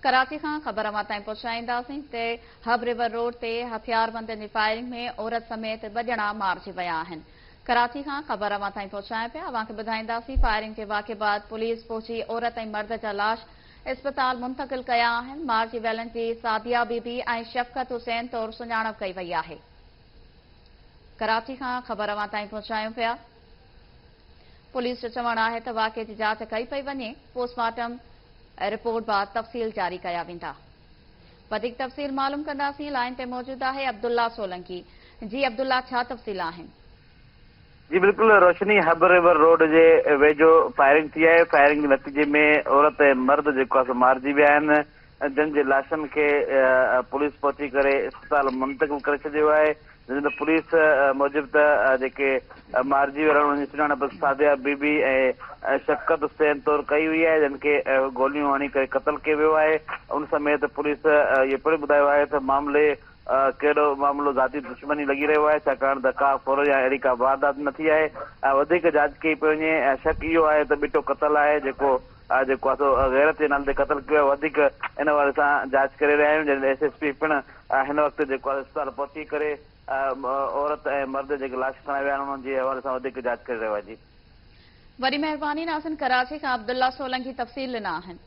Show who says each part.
Speaker 1: कराची खां ख़बर मां ताईं पहुचाईंदासीं ते हब रिवर रोड ते हथियारबंदनि जी फायरिंग में औरत समेत 2 ॼणा मारिजी विया आहिनि। कराची खां ख़बर मां ताईं पहुचाए पिया अव्हांखे ॿुधाईंदासीं। फायरिंग जे वाक़े बाद पुलिस पहुची औरत ऐं मर्द जा लाश इस्पताल मुंतक़िल कया आहिनि। मारिजी वियलनि जी सादिया बीबी ऐं शफ़क़त हुसैन तौरु सुञाणप कई वई आहे। कराची खां ख़बर मां ताईं पहुचायूं पिया। पुलिस जो चवणु आहे त वाक़े जी जांच कई पई वञे। पोस्टमार्टम रिपोर्ट बाद तफ़सील जारी कया वेंदा। वधीक तफ़सील मालूम कंदासीं। लाइन ते मौजूद आहे अब्दुल्ला सोलंकी। जी अब्दुल्ला, छा तफ़सील आहिनि?
Speaker 2: जी बिल्कुल, रोशनी हब रिवर रोड जे वेझो फायरिंग थी आहे। फायरिंग जे नतीजे में औरत ऐं मर्द जेको आहे मारिजी विया आहिनि, जिन जे लाशनि खे पुलिस पहुची करे इस्पताल मुंतक़िल करे छॾियो आहे। पुलिस मूजिबि त जेके मारिजी वियल हुननि जी सुञाणप सादिया बीबी ऐं शफ़क़त हुसैन तौरु कई हुई आहे, जिन खे गोलियूं हणी करे क़तल कयो वियो आहे। उन समेत पुलिस इहो पिणु ॿुधायो आहे त मामले कहिड़ो मामिलो ज़ाती दुश्मनी लॻी रहियो आहे, छाकाणि त का फौर या अहिड़ी का वारदात न थी आहे। वधीक जांच कई पई वञे। शक इहो आहे त ॿिटो क़तल आहे जेको आहे सो गैरत जे नाले ते क़तल कयो आहे। वधीक इन बारे सां जांच करे रहिया आहियूं। जॾहिं SSP पिणु हिन वक़्तु जेको आहे अस्पताल पहुची करे औरत ऐं मर्द जेके लाश खणाए विया आहिनि उन्हनि जे हवाले सां वधीक जांच करे रहियो आहे। जी
Speaker 1: वॾी महिरबानी नाज़रीन, कराची खां अब्दुल्ला सोलंकी तफ़सील ॾिना आहिनि।